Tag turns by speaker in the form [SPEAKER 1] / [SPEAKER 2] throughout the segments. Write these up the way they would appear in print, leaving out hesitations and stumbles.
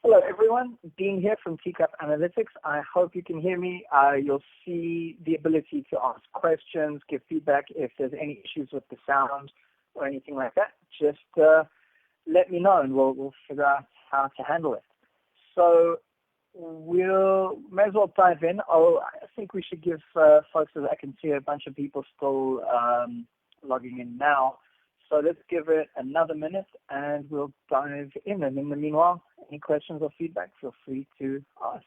[SPEAKER 1] Hello, everyone. Dean here from Teacup Analytics. I hope you can hear me. You'll see the ability to ask questions, give feedback if there's any issues with the sound or anything like that. Just let me know, and we'll figure out how to handle it. So we'll may as well dive in. I think we should give folks, as I can see a bunch of people still logging in now. So let's give it another minute and we'll dive in. And in the meanwhile, any questions or feedback, feel free to ask.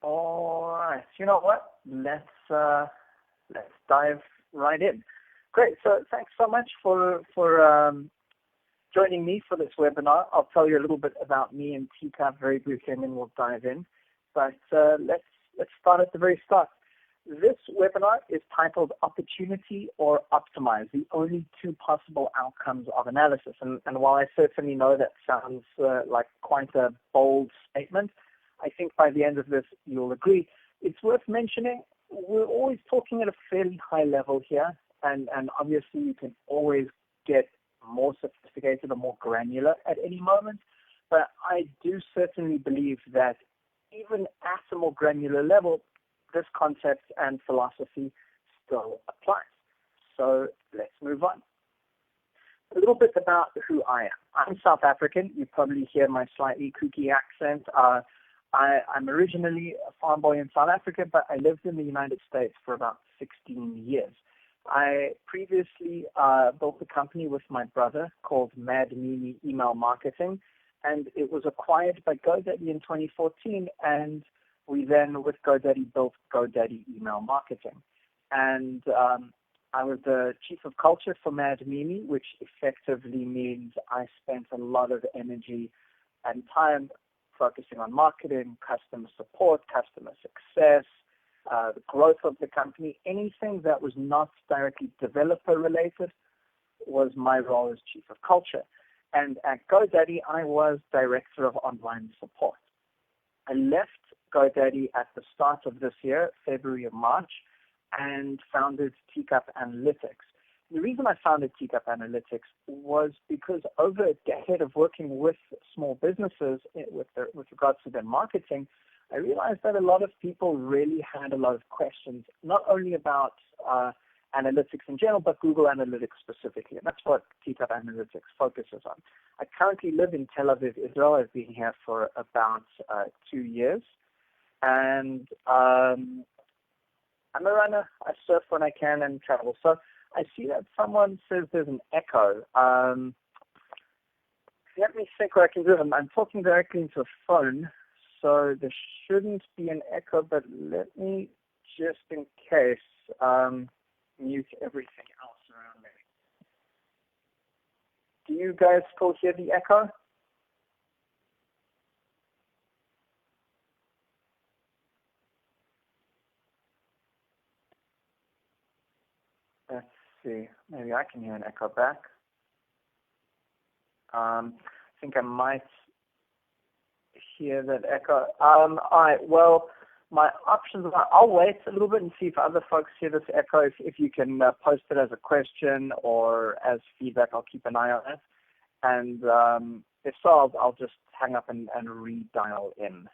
[SPEAKER 1] All right. You know what? Let's dive right in. Great. So thanks so much for joining me for this webinar. I'll tell you a little bit about me and Teacup very briefly, and then we'll dive in. But let's start at the very start. This webinar is titled Opportunity or Optimize, the only two possible outcomes of analysis. And while I certainly know that sounds like quite a bold statement, I think by the end of this you'll agree. It's worth mentioning we're always talking at a fairly high level here, and obviously you can always get more sophisticated or more granular at any moment, but I do certainly believe that even at a more granular level, this concept and philosophy still applies. So let's move on. A little bit about who I am. I'm South African. You probably hear my slightly kooky accent. I'm originally a farm boy in South Africa, but I lived in the United States for about 16 years. I previously built a company with my brother called Mad Mimi Email Marketing, and it was acquired by GoDaddy in 2014, and we then, with GoDaddy, built GoDaddy Email Marketing. And I was the chief of culture for Mad Mimi, which effectively means I spent a lot of energy and time focusing on marketing, customer support, customer success, the growth of the company. Anything that was not directly developer related was my role as chief of culture. And at GoDaddy, I was director of online support. I left GoDaddy at the start of this year, February or March, and founded Teacup Analytics. The reason I founded Teacup Analytics was because over a decade of working with small businesses with regards to their marketing, I realized that a lot of people really had a lot of questions, not only about analytics in general, but Google Analytics specifically. And that's what Teacup Analytics focuses on. I currently live in Tel Aviv, Israel. I've been here for about 2 years. And I'm a runner. I surf when I can and travel. So I see that someone says there's an echo. Let me think what I can do. I'm talking directly into a phone, so there shouldn't be an echo, but let me, just in case, mute everything else around me. Do you guys still hear the echo? Let's see. Maybe I can hear an echo back. I think I might hear that echo. All right. Well, my options are, I'll wait a little bit and see if other folks hear this echo. If you can post it as a question or as feedback, I'll keep an eye on it. And if so, I'll just hang up and redial in.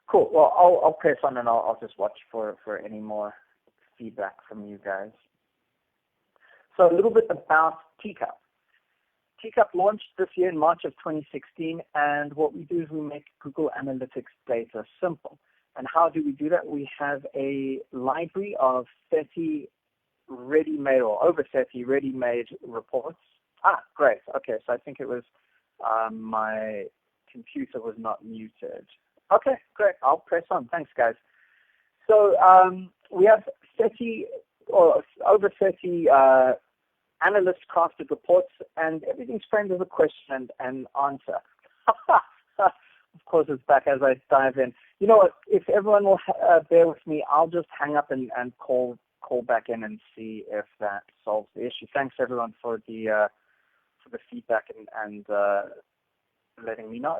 [SPEAKER 1] Cool. Well, I'll press on and I'll just watch for any more feedback from you guys. So a little bit about Teacup. Teacup launched this year in March of 2016, and what we do is we make Google Analytics data simple. And how do we do that? We have a library of 30 ready-made or over 30 ready-made reports. Great. Okay, so I think it was my computer was not muted. Okay, great. I'll press on. Thanks, guys. So we have 30 or over 30 analyst-crafted reports, and everything's framed as a question and answer. Of course, it's back as I dive in. You know what? If everyone will bear with me, I'll just hang up and call back in and see if that solves the issue. Thanks, everyone, for the feedback and letting me know.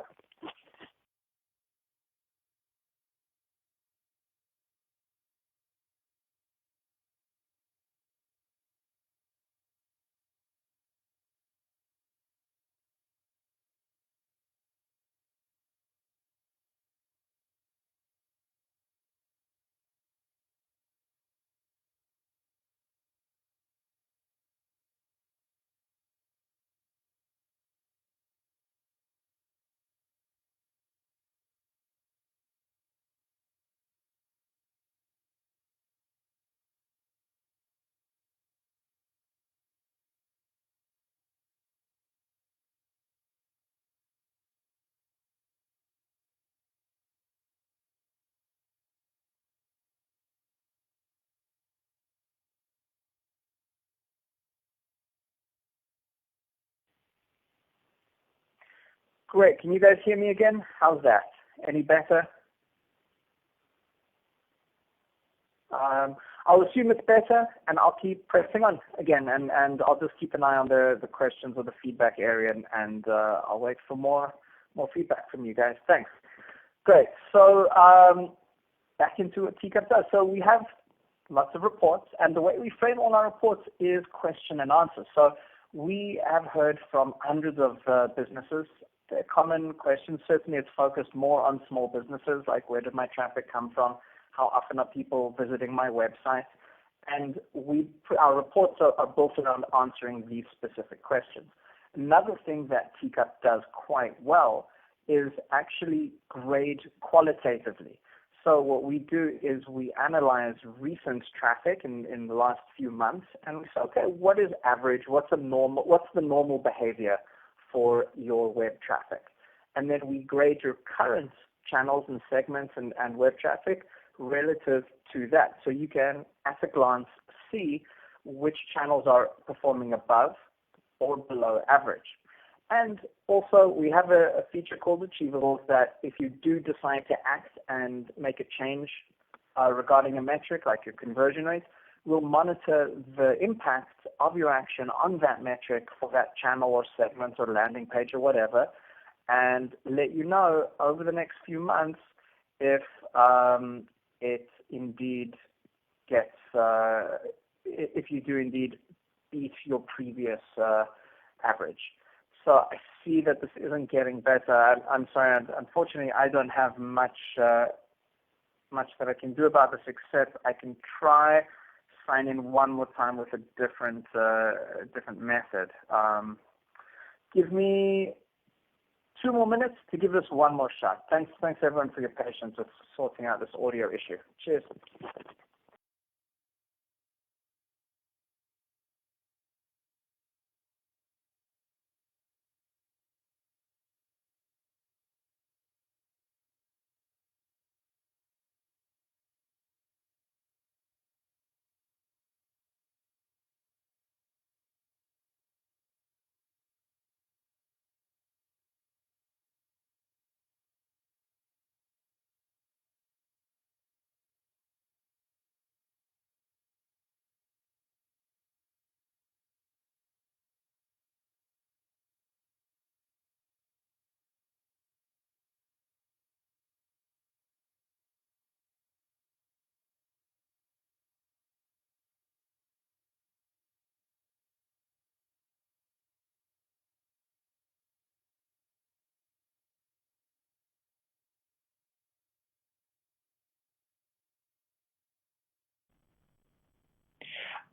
[SPEAKER 1] Great. Can you guys hear me again? How's that? Any better? I'll assume it's better, and I'll keep pressing on again, and I'll just keep an eye on the questions or the feedback area, and I'll wait for more feedback from you guys. Thanks. Great. So back into what Teacup does. So we have lots of reports, and the way we frame all our reports is question and answer. So we have heard from hundreds of businesses. The common questions, certainly it's focused more on small businesses, like where did my traffic come from? How often are people visiting my website? And our reports are built around answering these specific questions. Another thing that Teacup does quite well is actually grade qualitatively. So what we do is we analyze recent traffic in the last few months, and we say, okay, what is average? What's the normal behavior for your web traffic? And then we grade your current channels and segments and web traffic relative to that. So you can, at a glance, see which channels are performing above or below average. And also, we have a feature called Achievables that if you do decide to act and make a change regarding a metric like your conversion rate, we'll monitor the impact of your action on that metric for that channel or segment or landing page or whatever, and let you know over the next few months if it indeed gets, if you do indeed beat your previous average. So I see that this isn't getting better. I'm sorry. Unfortunately, I don't have much that I can do about this, except I can try sign in one more time with a different method. Give me 2 more minutes to give this one more shot. Thanks everyone for your patience with sorting out this audio issue. Cheers.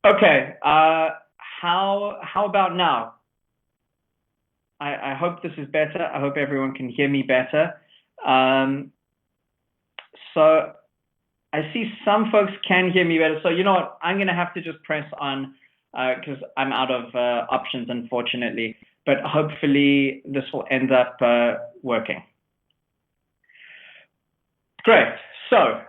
[SPEAKER 2] Okay, how about now? I hope this is better. I hope everyone can hear me better. So I see some folks can hear me better. So you know what? I'm going to have to just press on because I'm out of options, unfortunately. But hopefully this will end up working. Great. So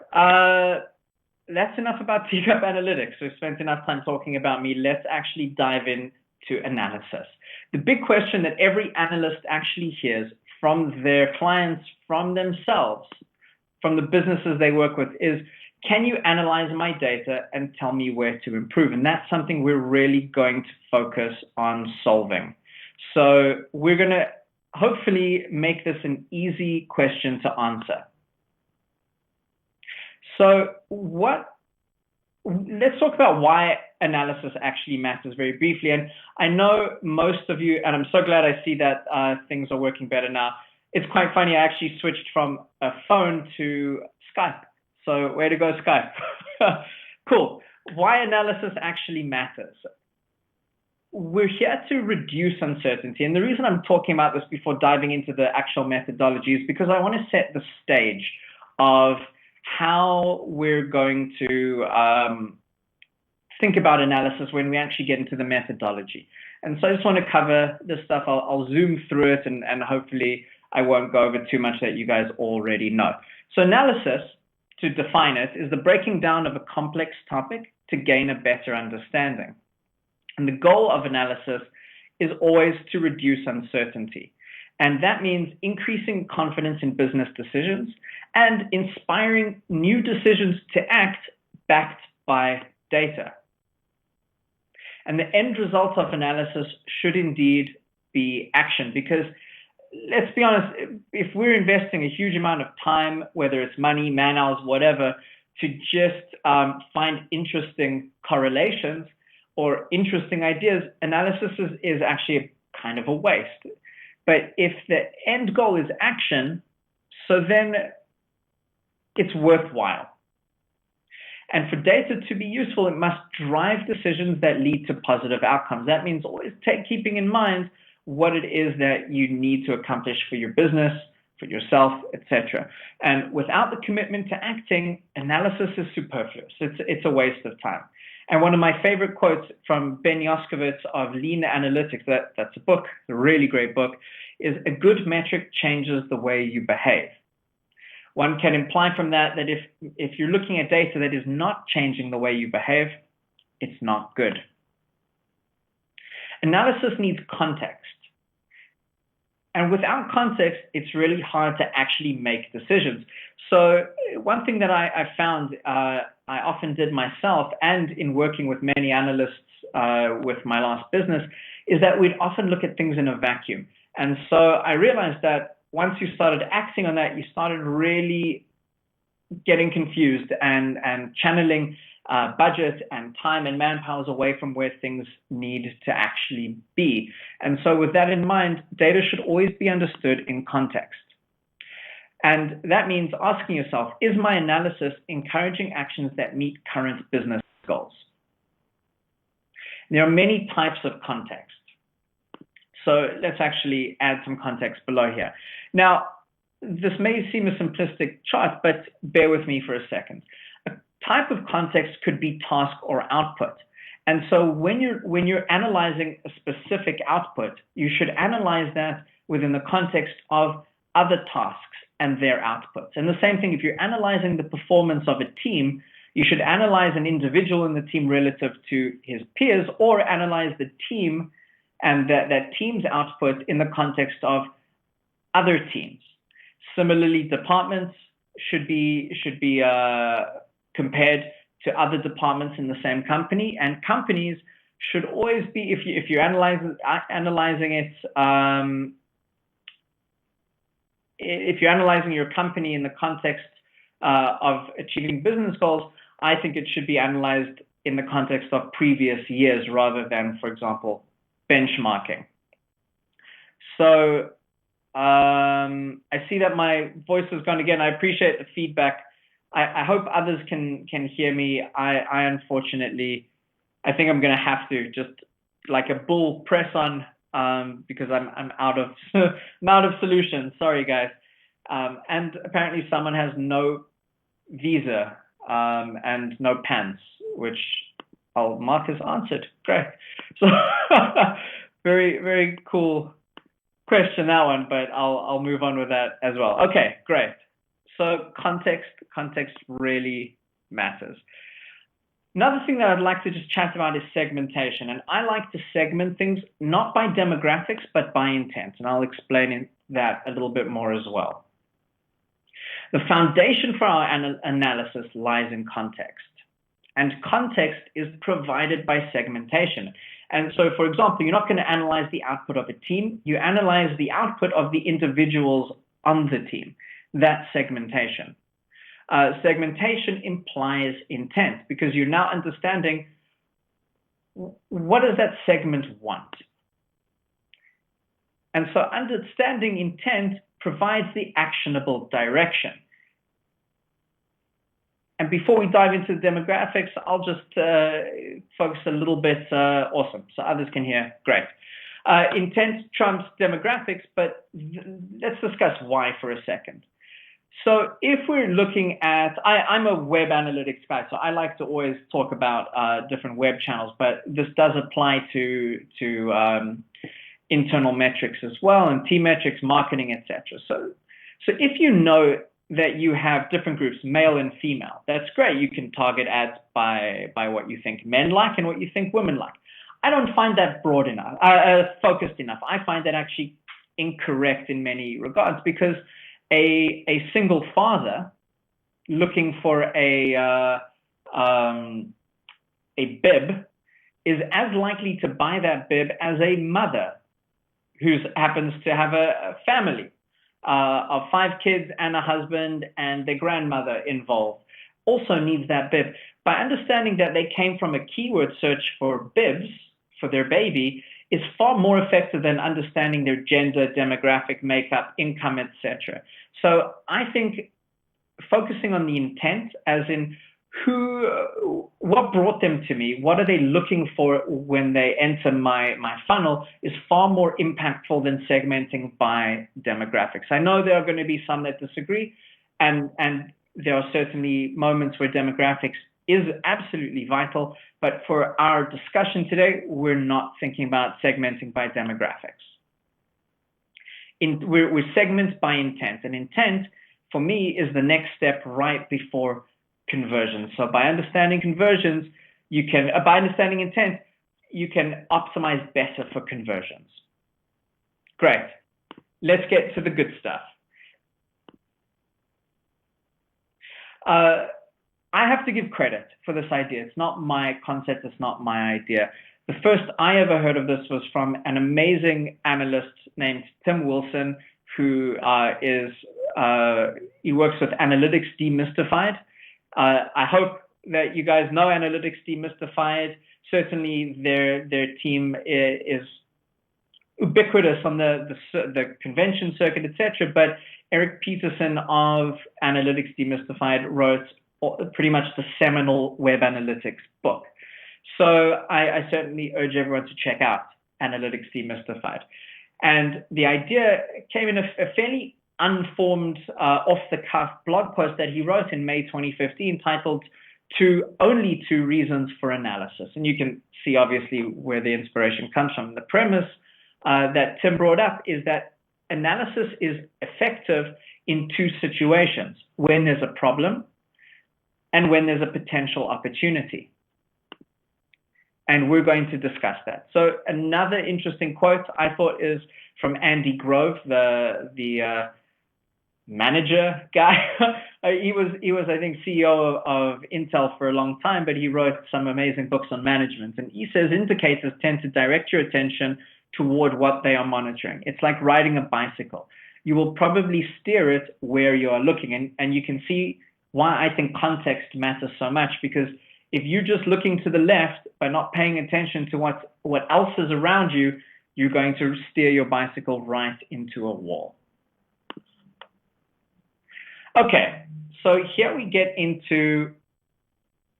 [SPEAKER 2] that's enough about Teacup Analytics. We've spent enough time talking about me. Let's actually dive into analysis. The big question that every analyst actually hears from their clients, from themselves, from the businesses they work with is, can you analyze my data and tell me where to improve? And that's something we're really going to focus on solving. So we're going to hopefully make this an easy question to answer. So let's talk about why analysis actually matters very briefly. And I know most of you, and I'm so glad I see that things are working better now. It's quite funny, I actually switched from a phone to Skype. So way to go, Skype. Cool. Why analysis actually matters. We're here to reduce uncertainty. And the reason I'm talking about this before diving into the actual methodology is because I want to set the stage of how we're going to think about analysis when we actually get into the methodology. And so I just want to cover this stuff. I'll zoom through it and hopefully I won't go over too much that you guys already know. So analysis, to define it, is the breaking down of a complex topic to gain a better understanding. And the goal of analysis is always to reduce uncertainty. And that means increasing confidence in business decisions and inspiring new decisions to act backed by data. And the end result of analysis should indeed be action, because let's be honest, if we're investing a huge amount of time, whether it's money, man hours, whatever, to just find interesting correlations or interesting ideas, analysis is actually kind of a waste. But if the end goal is action, so then it's worthwhile. And for data to be useful, it must drive decisions that lead to positive outcomes. That means always keeping in mind what it is that you need to accomplish for your business, for yourself, etc. And without the commitment to acting, analysis is superfluous. It's a waste of time. And one of my favorite quotes from Ben Yoskowitz of Lean Analytics, that's a book, a really great book, is a good metric changes the way you behave. One can imply from that if you're looking at data that is not changing the way you behave, it's not good. Analysis needs context. And without context, it's really hard to actually make decisions. So one thing that I found I often did myself, and in working with many analysts with my last business, is that we'd often look at things in a vacuum. And so I realized that once you started acting on that, you started really getting confused and channeling budget and time and manpowers away from where things need to actually be. And so with that in mind, data should always be understood in context. And that means asking yourself, is my analysis encouraging actions that meet current business goals? There are many types of context. So let's actually add some context below here. Now, this may seem a simplistic chart, but bear with me for a second. A type of context could be task or output. And so when you're analyzing a specific output, you should analyze that within the context of other tasks and their outputs. And the same thing, if you're analyzing the performance of a team, you should analyze an individual in the team relative to his peers, or analyze the team and that team's output in the context of other teams. Similarly, departments should be compared to other departments in the same company, and companies should always be, if you're analyzing it, if you're analyzing your company in the context of achieving business goals, I think it should be analyzed in the context of previous years rather than, for example, benchmarking. So I see that my voice has gone again. I appreciate the feedback. I hope others can hear me. I unfortunately, I think I'm going to have to just like a bull press on because I'm out of solutions. Sorry, guys. And apparently someone has no visa and no pants, which I'll mark as answered. Great. So very, very cool question, that one, but I'll move on with that as well. Okay, great. So context really matters. Another thing that I'd like to just chat about is segmentation. And I like to segment things not by demographics, but by intent. And I'll explain that a little bit more as well. The foundation for our analysis lies in context. And context is provided by segmentation. And so, for example, you're not going to analyze the output of a team. You analyze the output of the individuals on the team. That's segmentation. Segmentation implies intent, because you're now understanding what does that segment want. And so understanding intent provides the actionable direction. And before we dive into the demographics, I'll just focus a little bit, awesome, so others can hear, great. Intent trumps demographics, but let's discuss why for a second. So if we're looking at, I'm a web analytics guy, so I like to always talk about different web channels, but this does apply to internal metrics as well, and team metrics, marketing, etc. So if you know that you have different groups, male and female, that's great. You can target ads by what you think men like and what you think women like. I don't find that broad enough, focused enough. I find that actually incorrect in many regards, because a single father looking for a bib is as likely to buy that bib as a mother who happens to have a family of 5 kids and a husband and their grandmother involved, also needs that bib. By understanding that they came from a keyword search for bibs for their baby is far more effective than understanding their gender, demographic makeup, income, etc. So I think focusing on the intent, as in what brought them to me, what are they looking for when they enter my funnel, is far more impactful than segmenting by demographics. I know there are going to be some that disagree, and there are certainly moments where demographics is absolutely vital, but for our discussion today, we're not thinking about segmenting by demographics. We're segments by intent, and intent for me is the next step right before conversions. So by understanding conversions, by understanding intent, you can optimize better for conversions. Great. Let's get to the good stuff. I have to give credit for this idea. It's not my concept. It's not my idea. The first I ever heard of this was from an amazing analyst named Tim Wilson, who he works with Analytics Demystified. I hope that you guys know Analytics Demystified. Certainly their team is ubiquitous on the convention circuit, etc. But Eric Peterson of Analytics Demystified wrote pretty much the seminal web analytics book. So I certainly urge everyone to check out Analytics Demystified. And the idea came in a fairly unformed, off-the-cuff blog post that he wrote in May 2015 titled Only Two Reasons for Analysis. And you can see, obviously, where the inspiration comes from. The premise that Tim brought up is that analysis is effective in 2 situations: when there's a problem and when there's a potential opportunity. And we're going to discuss that. So another interesting quote I thought is from Andy Grove, the manager guy. he was I think CEO of Intel for a long time, but he wrote some amazing books on management. And he says indicators tend to direct your attention toward what they are monitoring. It's like riding a bicycle. You will probably steer it where you are looking, and you can see why I think context matters so much, because if you're just looking to the left by not paying attention to what else is around you, you're going to steer your bicycle right into a wall. Okay, so here we get into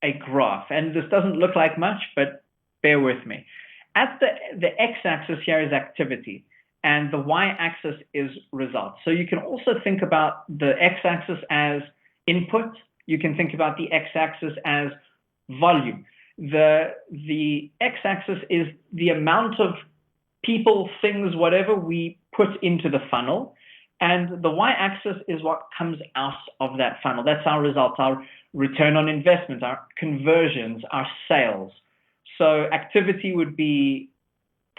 [SPEAKER 2] a graph, and this doesn't look like much, but bear with me. At the x-axis here is activity, and the y-axis is results. So you can also think about the x-axis as input. You can think about the x-axis as volume. The x-axis is the amount of people, things, whatever we put into the funnel, and the y-axis is what comes out of that funnel. That's our results, our return on investment, our conversions, our sales. So activity would be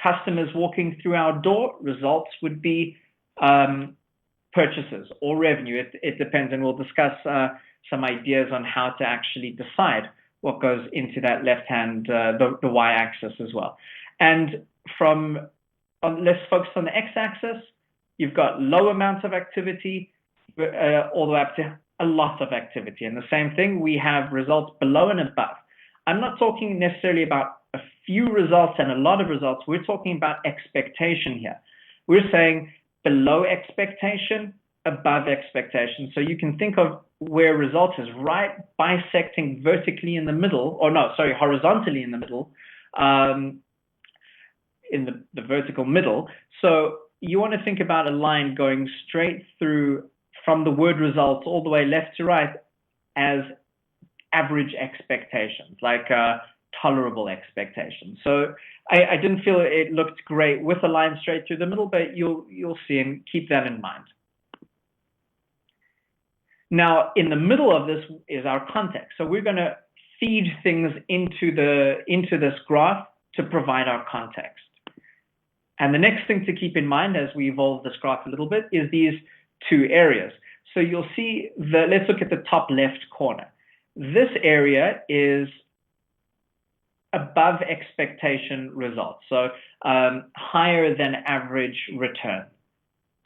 [SPEAKER 2] customers walking through our door. Results would be purchases or revenue. It depends, and we'll discuss some ideas on how to actually decide what goes into that left-hand, the y-axis as well. And let's focus on the x-axis. You've got low amounts of activity all the way up to a lot of activity. And the same thing, we have results below and above. I'm not talking necessarily about a few results and a lot of results. We're talking about expectation here. We're saying below expectation, above expectation. So you can think of where results is right bisecting vertically in the middle, horizontally in the middle, in the vertical middle. So you want to think about a line going straight through from the word results all the way left to right as average expectations, like tolerable expectations. So I didn't feel it looked great with a line straight through the middle, but you'll see, and keep that in mind. Now, in the middle of this is our context. So we're going to feed things into this graph to provide our context. And the next thing to keep in mind as we evolve this graph a little bit is these two areas. So you'll see let's look at the top left corner. This area is above expectation results, so higher than average return,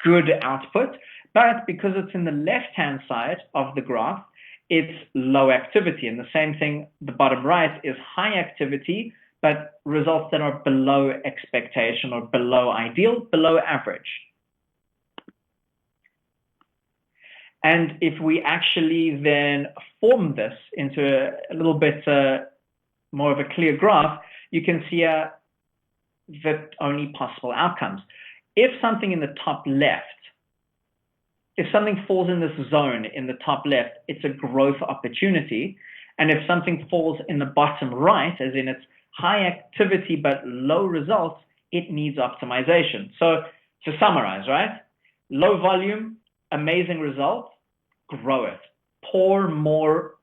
[SPEAKER 2] good output, but because it's in the left-hand side of the graph, it's low activity. And the same thing, the bottom right is high activity, but results that are below expectation or below ideal, below average. And if we actually then form this into a little bit more of a clear graph, you can see the only possible outcomes. If something in the top left, if something falls in this zone in the top left, it's a growth opportunity. And if something falls in the bottom right, as in it's high activity but low results, it needs optimization. So to summarize, right? Low volume, amazing results, grow it. Pour more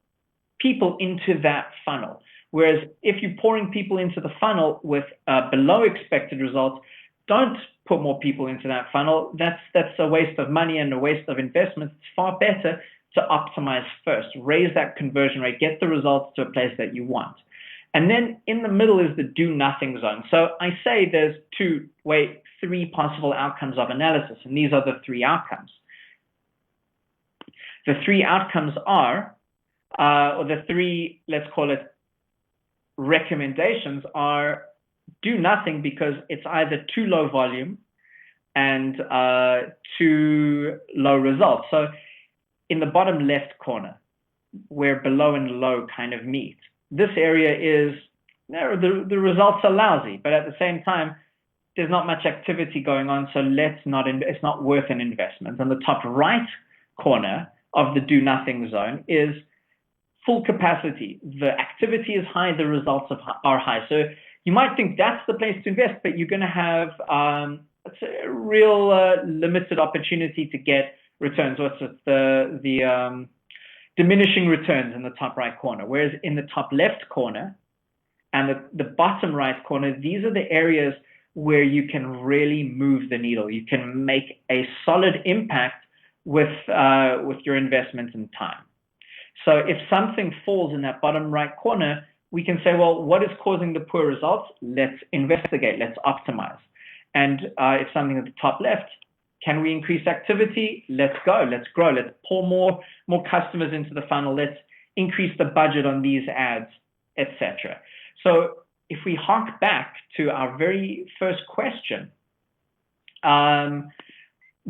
[SPEAKER 2] people into that funnel. Whereas if you're pouring people into the funnel with below expected results, don't put more people into that funnel. That's a waste of money and a waste of investment. It's far better to optimize first, raise that conversion rate, get the results to a place that you want. And then in the middle is the do nothing zone. So I say there's three possible outcomes of analysis, and these are the three outcomes. The three outcomes are, or the three, let's call it, recommendations are do nothing because it's either too low volume and too low results. So in the bottom left corner, where below and low kind of meet, this area is, the results are lousy, but at the same time, there's not much activity going on, so it's not worth an investment. And the top right corner of the do nothing zone is full capacity. The activity is high, the results are high. So you might think that's the place to invest, but you're going to have it's a real limited opportunity to get returns. What's it? The diminishing returns in the top right corner. Whereas in the top left corner and the bottom right corner, these are the areas where you can really move the needle. You can make a solid impact with your investment and time. So if something falls in that bottom right corner, we can say, well, what is causing the poor results? Let's investigate, let's optimize. And if something at the top left, can we increase activity? Let's go, let's grow, let's pour more customers into the funnel, let's increase the budget on these ads, etc. So if we hark back to our very first question,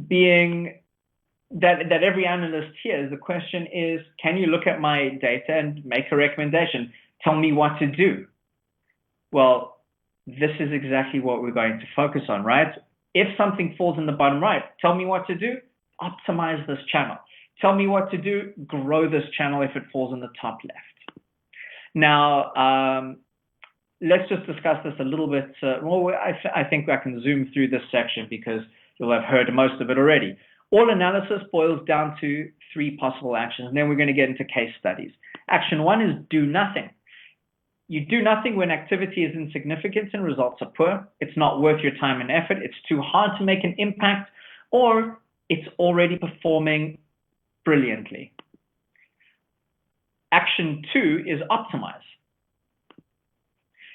[SPEAKER 2] being that every analyst hears, the question is, can you look at my data and make a recommendation? Tell me what to do. Well, this is exactly what we're going to focus on, right? If something falls in the bottom right, tell me what to do. Optimize this channel. Tell me what to do. Grow this channel if it falls in the top left. Now, let's just discuss this a little bit. I think I can zoom through this section because you'll have heard most of it already. All analysis boils down to three possible actions, and then we're going to get into case studies. Action one is do nothing. You do nothing when activity is insignificant and results are poor. It's not worth your time and effort. It's too hard to make an impact, or it's already performing brilliantly. Action two is optimize.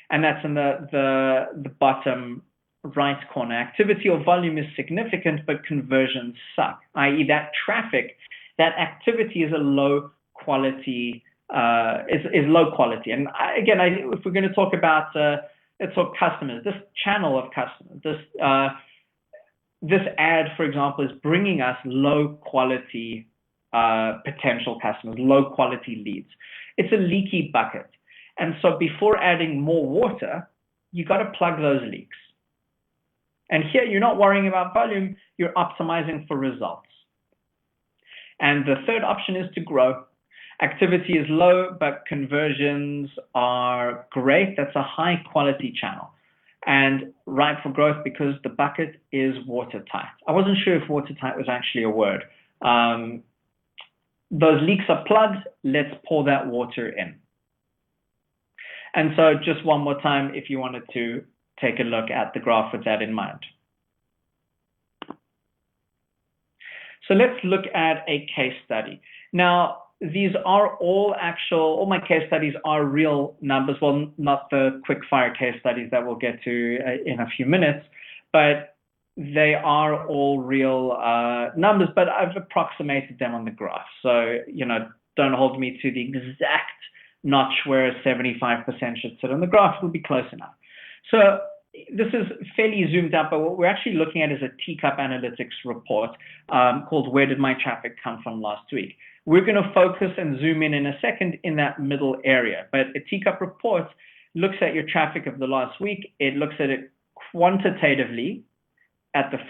[SPEAKER 2] And that's in the bottom right corner. Activity or volume is significant, but conversions suck, i.e. that traffic, that activity is a low quality, is low quality. And if we're going to talk about, let's talk customers, this channel of customers, this ad, for example, is bringing us low quality potential customers, low quality leads. It's a leaky bucket. And so before adding more water, you got to plug those leaks. And here you're not worrying about volume, you're optimizing for results. And the third option is to grow. Activity is low, but conversions are great. That's a high quality channel and ripe for growth because the bucket is watertight. I wasn't sure if watertight was actually a word. Those leaks are plugged, let's pour that water in. And so just one more time, if you wanted to take a look at the graph with that in mind. So let's look at a case study. Now, these are all my case studies are real numbers. Well, not the quick fire case studies that we'll get to in a few minutes, but they are all real numbers, but I've approximated them on the graph. So, don't hold me to the exact notch where 75% should sit on the graph. It'll be close enough. So this is fairly zoomed out, but what we're actually looking at is a teacup analytics report called Where Did My Traffic Come From Last Week? We're going to focus and zoom in a second in that middle area. But a teacup report looks at your traffic of the last week. It looks at it quantitatively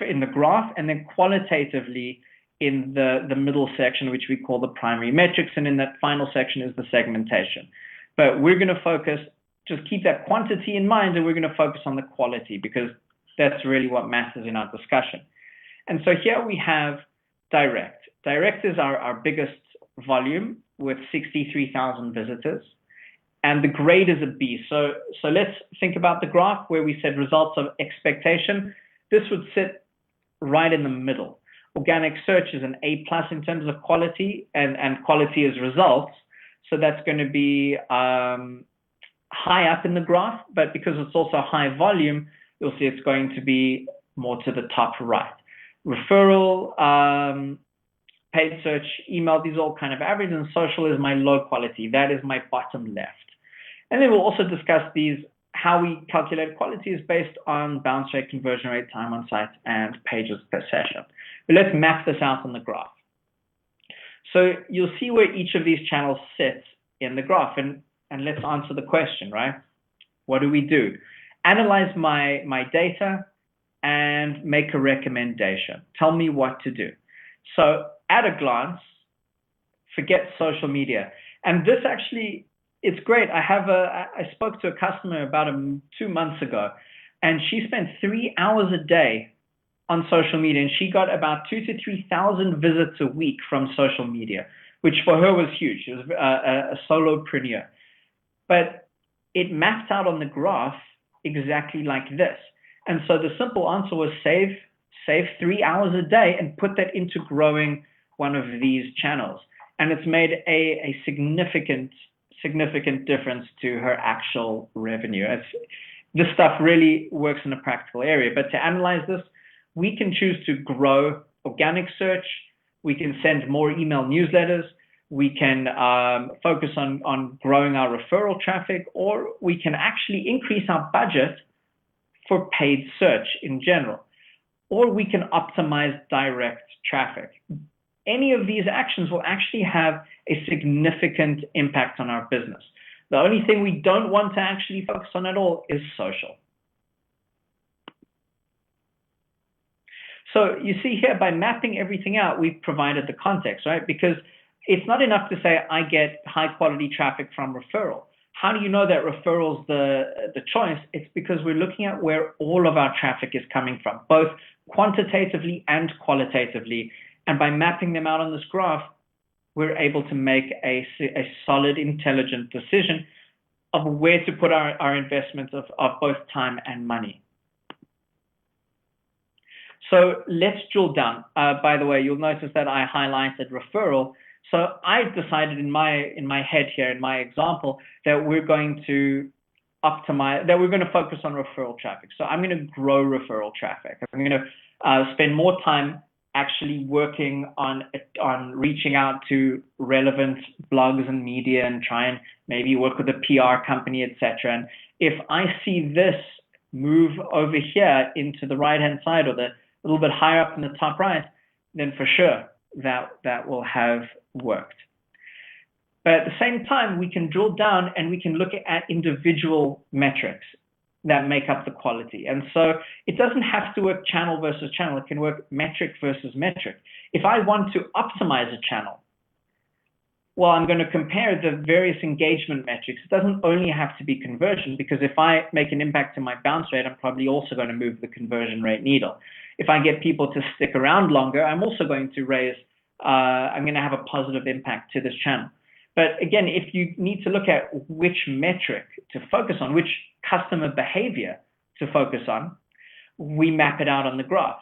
[SPEAKER 2] in the graph, and then qualitatively in the middle section, which we call the primary metrics. And in that final section is the segmentation. But we're going to focus, just keep that quantity in mind, and we're going to focus on the quality because that's really what matters in our discussion. And so here we have direct. Direct is our biggest volume with 63,000 visitors. And the grade is a B. So let's think about the graph where we said results of expectation. This would sit right in the middle. Organic search is an A+ in terms of quality, and quality is results. So that's going to be high up in the graph, but because it's also high volume, you'll see it's going to be more to the top right. Referral, paid search, email, these are all kind of average, and social is my low quality. That is my bottom left. And then we'll also discuss how we calculate quality is based on bounce rate, conversion rate, time on site, and pages per session. But let's map this out on the graph. So you'll see where each of these channels sits in the graph, and let's answer the question, right? What do we do? Analyze my data and make a recommendation. Tell me what to do. So at a glance, forget social media. And this actually, it's great. I spoke to a customer about 2 months ago, and she spent 3 hours a day on social media, and she got about 2,000 to 3,000 visits a week from social media, which for her was huge. She was a solopreneur. But it mapped out on the graph exactly like this. And so the simple answer was save 3 hours a day and put that into growing one of these channels. And it's made a significant difference to her actual revenue. This stuff really works in a practical area. But to analyze this, we can choose to grow organic search. We can send more email newsletters. We can focus on growing our referral traffic, or we can actually increase our budget for paid search in general, or we can optimize direct traffic. Any of these actions will actually have a significant impact on our business. The only thing we don't want to actually focus on at all is social. So you see here, by mapping everything out, we've provided the context, right? Because it's not enough to say I get high quality traffic from referral. How do you know that referral's the choice? It's because we're looking at where all of our traffic is coming from, both quantitatively and qualitatively. And by mapping them out on this graph, we're able to make a solid, intelligent decision of where to put our investments of both time and money. So let's drill down. By the way, you'll notice that I highlighted referral. So I decided in my head here, in my example, that we're going to optimize, that we're going to focus on referral traffic. So I'm going to grow referral traffic. I'm going to spend more time actually working on reaching out to relevant blogs and media and try and maybe work with a PR company, etc. And if I see this move over here into the right-hand side, or the a little bit higher up in the top right, then for sure that will have worked. But at the same time, we can drill down and we can look at individual metrics that make up the quality. And so it doesn't have to work channel versus channel. It can work metric versus metric. If I want to optimize a channel, well, I'm going to compare the various engagement metrics. It doesn't only have to be conversion, because if I make an impact to my bounce rate, I'm probably also going to move the conversion rate needle. If I get people to stick around longer, I'm also going to I'm going to have a positive impact to this channel. But again, if you need to look at which metric to focus on, which customer behavior to focus on, we map it out on the graph.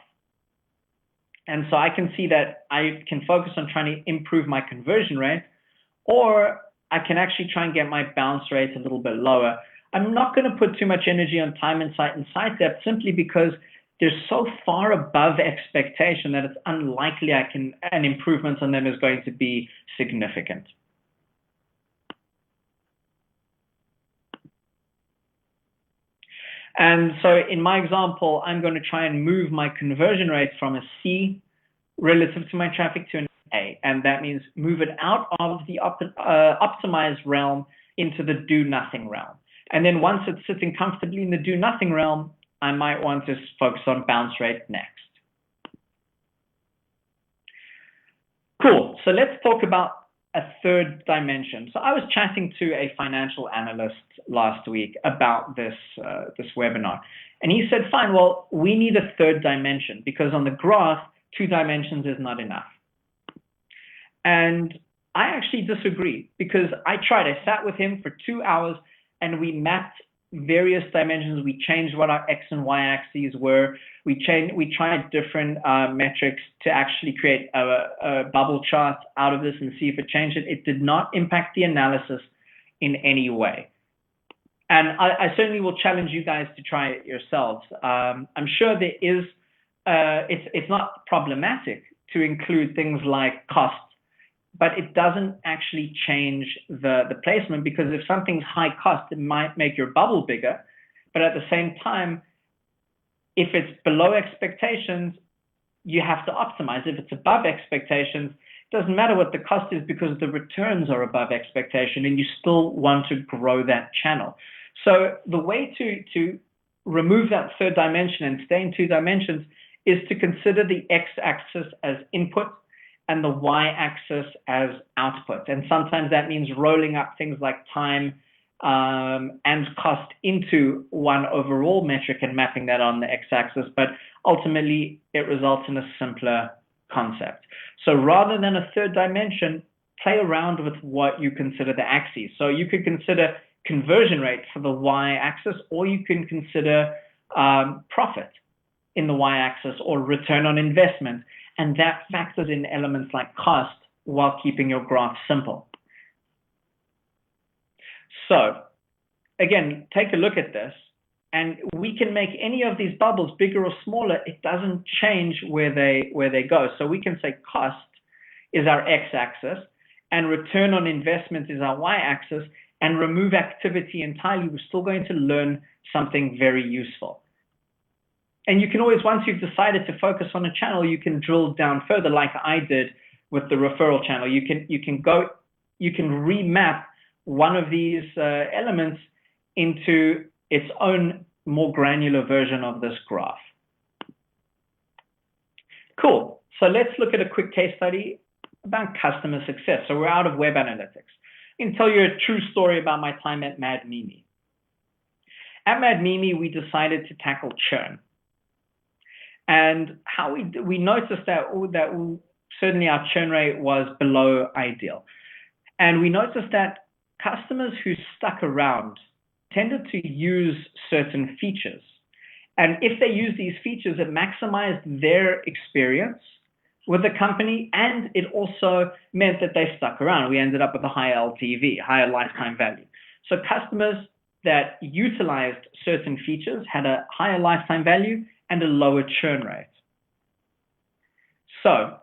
[SPEAKER 2] And so I can see that I can focus on trying to improve my conversion rate, or I can actually try and get my bounce rate a little bit lower. I'm not going to put too much energy on time insight and site depth simply because they're so far above expectation that it's unlikely an improvement on them is going to be significant. And so in my example, I'm going to try and move my conversion rate from a C relative to my traffic to an A. And that means move it out of the optimized realm into the do nothing realm. And then once it's sitting comfortably in the do nothing realm, I might want to focus on bounce rate next. Cool. So let's talk about a third dimension. So I was chatting to a financial analyst last week about this webinar, and he said, fine, well, we need a third dimension because on the graph, 2 dimensions is not enough. And I actually disagree because I sat with him for 2 hours and we mapped various dimensions. We changed what our X and Y axes were. We tried different metrics to actually create a bubble chart out of this and see if it changed it. It did not impact the analysis in any way. And I certainly will challenge you guys to try it yourselves. I'm sure there is, it's not problematic to include things like cost, but it doesn't actually change the placement, because if something's high cost, it might make your bubble bigger. But at the same time, if it's below expectations, you have to optimize. If it's above expectations, it doesn't matter what the cost is because the returns are above expectation and you still want to grow that channel. So the way to remove that third dimension and stay in 2 dimensions is to consider the x-axis as input and the y-axis as output. And sometimes that means rolling up things like time and cost into one overall metric and mapping that on the x-axis. But ultimately, it results in a simpler concept. So rather than a third dimension, play around with what you consider the axes. So you could consider conversion rate for the y-axis, or you can consider profit in the y-axis, or return on investment. And that factors in elements like cost while keeping your graph simple. So again, take a look at this, and we can make any of these bubbles bigger or smaller. It doesn't change where they go. So we can say cost is our x-axis and return on investment is our y-axis, and remove activity entirely. We're still going to learn something very useful. And you can always, once you've decided to focus on a channel, you can drill down further, like I did with the referral channel. You can remap one of these elements into its own more granular version of this graph. Cool. So let's look at a quick case study about customer success. So we're out of web analytics. I can tell you a true story about my time at Mad Mimi. At Mad Mimi, we decided to tackle churn. And how we noticed that certainly our churn rate was below ideal. And we noticed that customers who stuck around tended to use certain features. And if they use these features, it maximized their experience with the company, and it also meant that they stuck around. We ended up with a higher LTV, higher lifetime value. So customers that utilized certain features had a higher lifetime value and a lower churn rate. So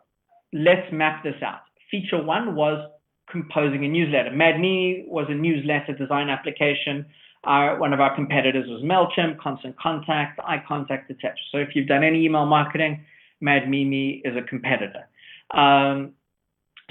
[SPEAKER 2] let's map this out. Feature 1 was composing a newsletter. Mad Mimi was a newsletter design application. One of our competitors was MailChimp, Constant Contact, iContact, etc. So if you've done any email marketing, Mad Mimi is a competitor.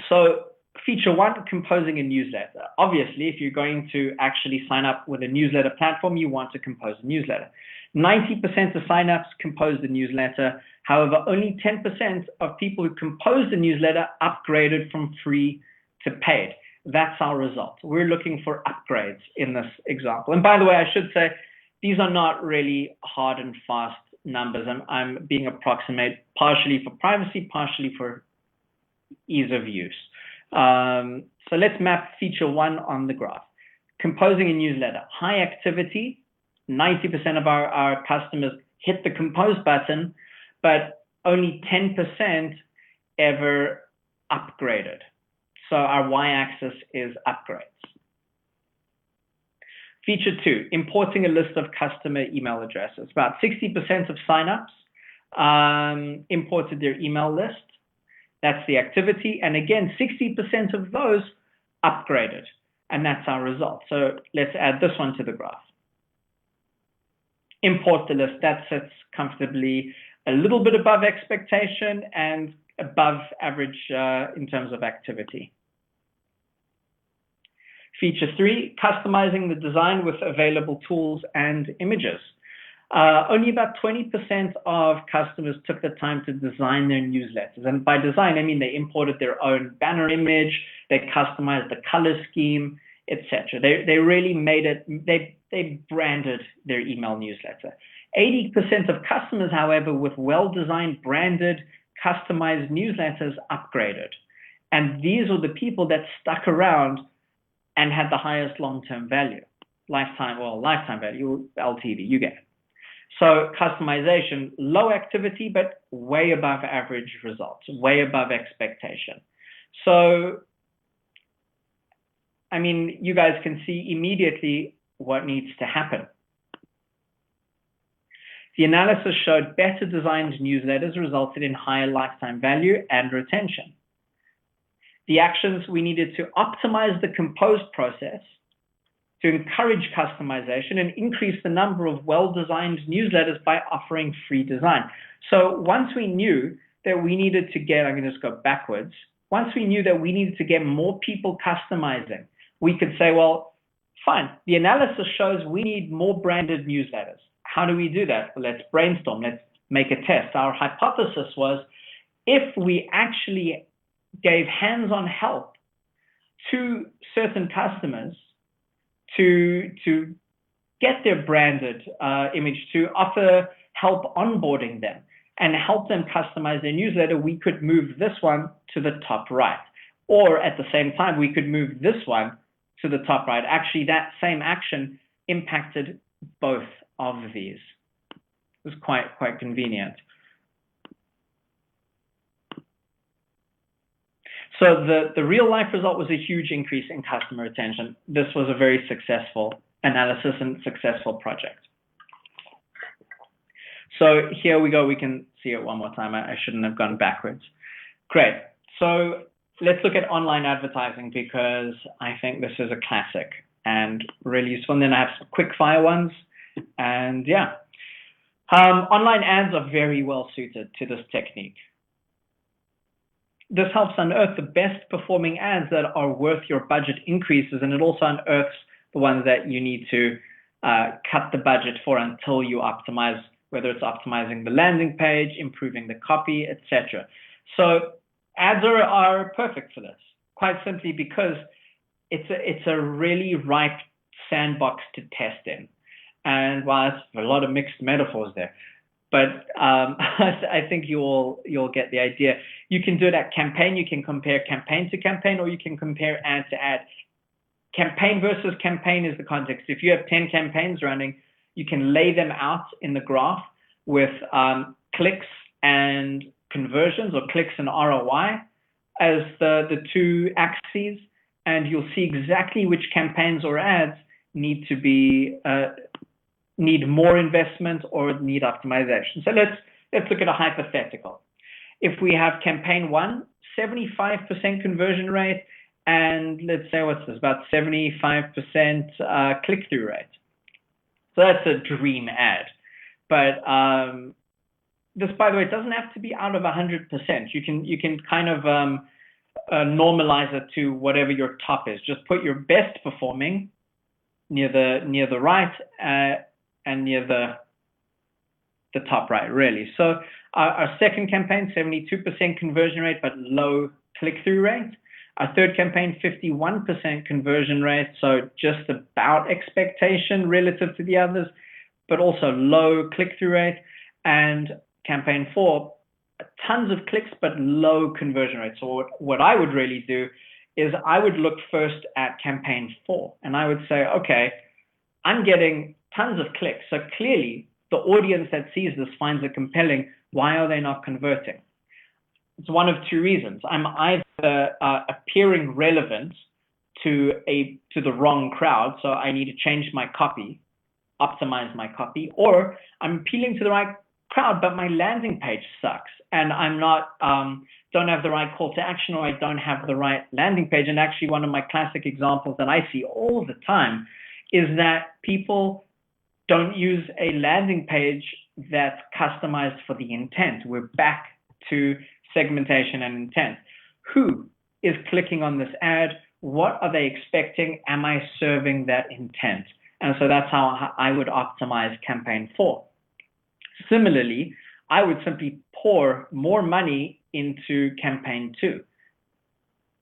[SPEAKER 2] So feature 1, composing a newsletter. Obviously, if you're going to actually sign up with a newsletter platform, you want to compose a newsletter. 90% of signups composed the newsletter. However, only 10% of people who composed the newsletter upgraded from free to paid. That's our result. We're looking for upgrades in this example. And by the way, I should say, these are not really hard and fast numbers. I'm being approximate partially for privacy, partially for ease of use. So let's map feature 1 on the graph. Composing a newsletter, high activity. 90% of our customers hit the compose button, but only 10% ever upgraded. So our y-axis is upgrades. Feature 2, importing a list of customer email addresses. About 60% of signups imported their email list. That's the activity. And again, 60% of those upgraded. And that's our result. So let's add this one to the graph. Import the list. That sits comfortably a little bit above expectation and above average in terms of activity. Feature 3, customizing the design with available tools and images. Only about 20% of customers took the time to design their newsletters. And by design, I mean they imported their own banner image, they customized the color scheme, etc. They really made it, they branded their email newsletter. 80% of customers, however, with well-designed, branded, customized newsletters upgraded. And these are the people that stuck around and had the highest long-term value. Lifetime value, LTV, you get it. So customization, low activity, but way above average results, way above expectation. So, I mean, you guys can see immediately what needs to happen. The analysis showed better designed newsletters resulted in higher lifetime value and retention. The actions we needed to optimize the compose process to encourage customization and increase the number of well-designed newsletters by offering free design. So once we knew that we needed to get, I'm going to just go backwards. Once we knew that we needed to get more people customizing, we could say, well, fine, the analysis shows we need more branded newsletters. How do we do that? Well, let's brainstorm, let's make a test. Our hypothesis was if we actually gave hands-on help to certain customers to get their branded image, to offer help onboarding them and help them customize their newsletter, we could move this one to the top right. Or at the same time, we could move this one to the top right. Actually, that same action impacted both of these. It was quite convenient. So the real life result was a huge increase in customer retention. This was a very successful analysis and successful project. So here we go. We can see it one more time. I shouldn't have gone backwards. Great. So let's look at online advertising because I think this is a classic and really useful. And then I have some quick fire ones. And yeah, online ads are very well suited to this technique. This helps unearth the best performing ads that are worth your budget increases, and it also unearths the ones that you need to cut the budget for until you optimize, whether it's optimizing the landing page, improving the copy, etc. So ads are perfect for this, quite simply because it's a really ripe sandbox to test in. And while it's a lot of mixed metaphors there, but I think you'll get the idea. You can do it at campaign. You can compare campaign to campaign, or you can compare ad to ad. Campaign versus campaign is the context. If you have 10 campaigns running, you can lay them out in the graph with clicks and conversions, or clicks and ROI as the two axes, and you'll see exactly which campaigns or ads need to be need more investment or need optimization. So let's look at a hypothetical. If we have campaign 1, 75% conversion rate, and let's say what's this, about 75% click-through rate. So that's a dream ad. But this, by the way, doesn't have to be out of 100%. You can kind of normalize it to whatever your top is. Just put your best performing near the right and near the top right, really. So our second campaign, 72% conversion rate, but low click-through rate. Our third campaign, 51% conversion rate, so just about expectation relative to the others, but also low click-through rate. And campaign 4, tons of clicks, but low conversion rate. So what I would really do is I would look first at campaign 4, and I would say, okay, I'm getting tons of clicks. So clearly the audience that sees this finds it compelling, why are they not converting? It's one of two reasons. I'm either appearing relevant to the wrong crowd, so I need to change my copy, optimize my copy, or I'm appealing to the right crowd, but my landing page sucks, and I'm not don't have the right call to action, or I don't have the right landing page. And actually, one of my classic examples that I see all the time is that people don't use a landing page that's customized for the intent. We're back to segmentation and intent. Who is clicking on this ad? What are they expecting? Am I serving that intent? And so that's how I would optimize campaign 4. Similarly, I would simply pour more money into campaign 2.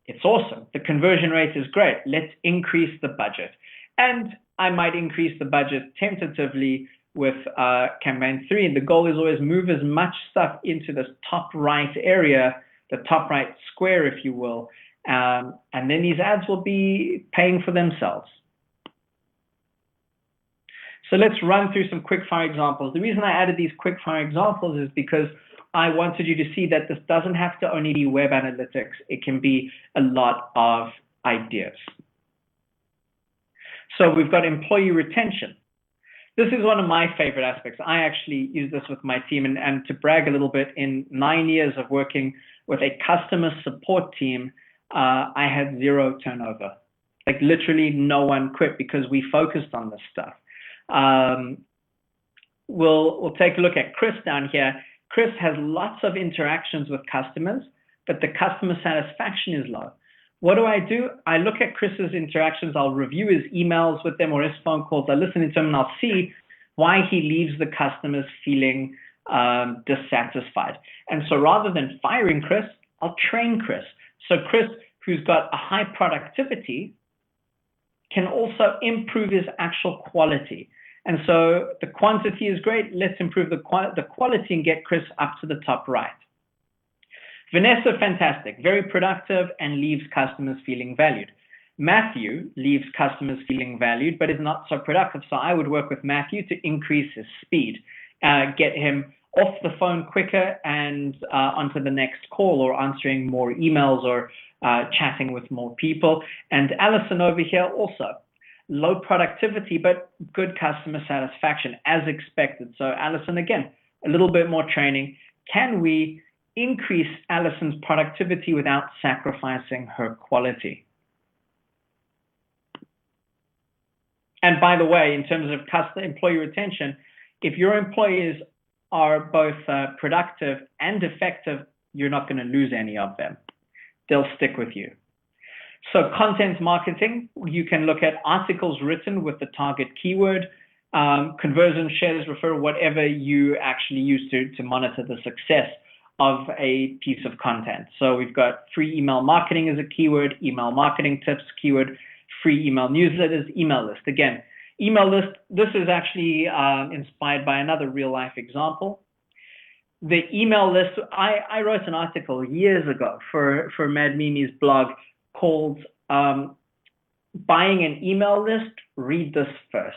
[SPEAKER 2] It's awesome. The conversion rate is great. Let's increase the budget. And I might increase the budget tentatively with campaign 3. And the goal is always move as much stuff into this top right area, the top right square, if you will. And then these ads will be paying for themselves. So let's run through some quick-fire examples. The reason I added these quick-fire examples is because I wanted you to see that this doesn't have to only be web analytics. It can be a lot of ideas. So we've got employee retention. This is one of my favorite aspects. I actually use this with my team, and to brag a little bit, in 9 years of working with a customer support team, I had 0 turnover. Like literally no one quit because we focused on this stuff. We'll take a look at Chris down here. Chris has lots of interactions with customers, but the customer satisfaction is low. What do? I look at Chris's interactions. I'll review his emails with them or his phone calls. I listen to him and I'll see why he leaves the customers feeling dissatisfied. And so rather than firing Chris, I'll train Chris. So Chris, who's got a high productivity, can also improve his actual quality. And so the quantity is great. Let's improve the quality and get Chris up to the top right. Vanessa, fantastic, very productive and leaves customers feeling valued. Matthew leaves customers feeling valued, but is not so productive. So I would work with Matthew to increase his speed, get him off the phone quicker and onto the next call, or answering more emails, or chatting with more people. And Allison over here also, low productivity, but good customer satisfaction as expected. So Allison, again, a little bit more training. Can we increase Allison's productivity without sacrificing her quality? And by the way, in terms of employee retention, if your employees are both productive and effective, you're not going to lose any of them. They'll stick with you. So content marketing, you can look at articles written with the target keyword, conversion, shares, refer, whatever you actually use to monitor the success of a piece of content. So we've got free email marketing as a keyword, email marketing tips keyword, free email newsletters, email list. Again, email list, this is actually inspired by another real life example. The email list, I wrote an article years ago for Mad Mimi's blog called Buying an Email List, Read This First.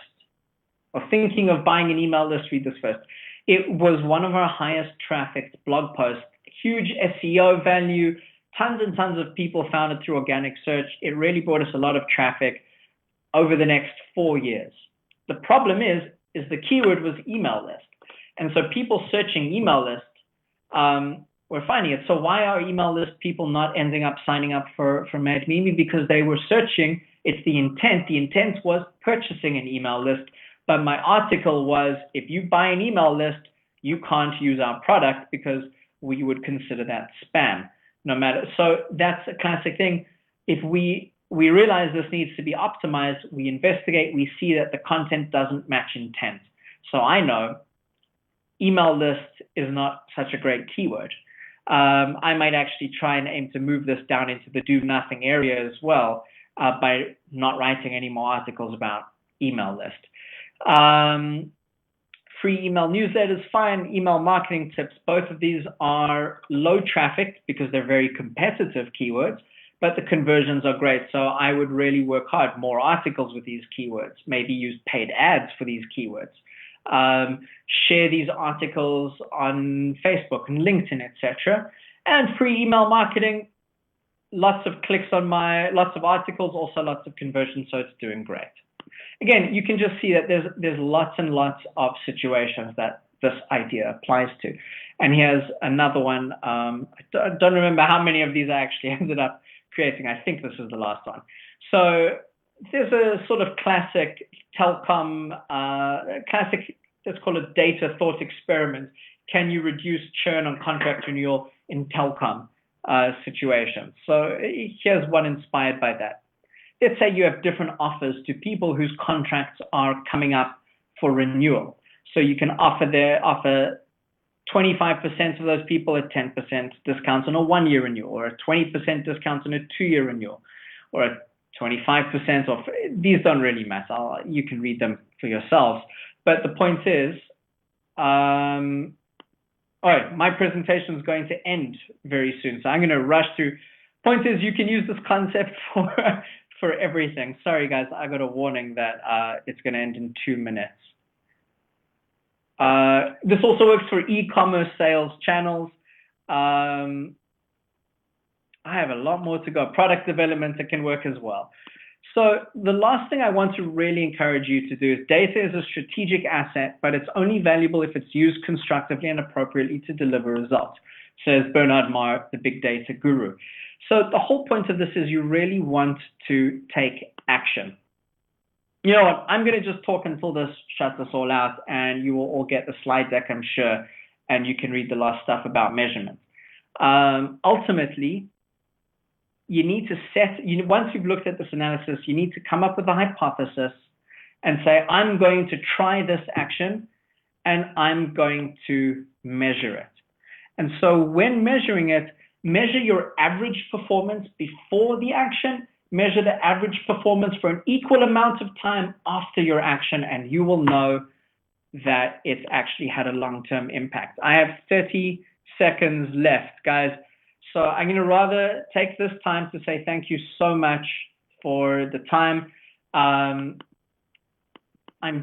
[SPEAKER 2] Or thinking of buying an email list, read this first. It was one of our highest trafficked blog posts, huge SEO value, tons and tons of people found it through organic search. It really brought us a lot of traffic over the next 4 years. The problem is the keyword was email list. And so people searching email list were finding it. So why are email list people not ending up signing up for Mad Mimi? Because they were searching, it's the intent. The intent was purchasing an email list. But my article was, if you buy an email list, you can't use our product because we would consider that spam. No matter. So that's a classic thing. If we realize this needs to be optimized, we investigate, we see that the content doesn't match intent. So I know email list is not such a great keyword. I might actually try and aim to move this down into the do nothing area as well by not writing any more articles about email list. Free email newsletters, fine. Email marketing tips, both of these are low traffic because they're very competitive keywords, but the conversions are great. So I would really work hard, more articles with these keywords, maybe use paid ads for these keywords. share these articles on Facebook and LinkedIn, etc. And free email marketing, lots of clicks on lots of articles, also lots of conversions, so it's doing great. Again, you can just see that there's lots and lots of situations that this idea applies to. And here's another one. I don't remember how many of these I actually ended up creating. I think this is the last one. So there's a sort of classic telecom, let's call it data thought experiment. Can you reduce churn on contract renewal in telecom situations? So here's one inspired by that. Let's say you have different offers to people whose contracts are coming up for renewal. So you can offer 25% of those people a 10% discount on a 1-year renewal, or a 20% discount on a 2-year renewal, or a 25% off. These don't really matter. You can read them for yourselves. But the point is, all right, my presentation is going to end very soon, so I'm going to rush through. Point is, you can use this concept for everything. Sorry, guys, I got a warning that it's going to end in 2 minutes. This also works for e-commerce sales channels. I have a lot more to go. Product development, it can work as well. So the last thing I want to really encourage you to do is data is a strategic asset, but it's only valuable if it's used constructively and appropriately to deliver results, says Bernard Marr, the big data guru. So the whole point of this is you really want to take action. You know what? I'm going to just talk until this shuts us all out, and you will all get the slide deck, I'm sure, and you can read the last stuff about measurement. Ultimately, you need to once you've looked at this analysis, you need to come up with a hypothesis and say, I'm going to try this action, and I'm going to measure it. And so when measuring it, measure your average performance before the action, measure the average performance for an equal amount of time after your action, and you will know that it's actually had a long-term impact. I have 30 seconds left, guys. So I'm going to rather take this time to say thank you so much for the time. I'm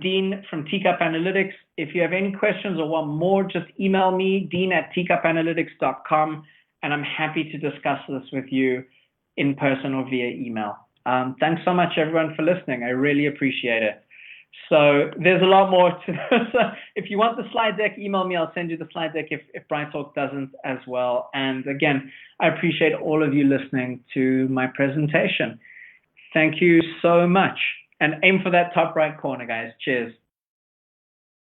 [SPEAKER 2] Dean from Teacup Analytics. If you have any questions or want more, just email me, dean@teacupanalytics.com, and I'm happy to discuss this with you in person or via email. Thanks so much, everyone, for listening. I really appreciate it. So there's a lot more to this. If you want the slide deck, email me. I'll send you the slide deck if BrightTalk doesn't as well. And again, I appreciate all of you listening to my presentation. Thank you so much. And aim for that top right corner, guys. Cheers.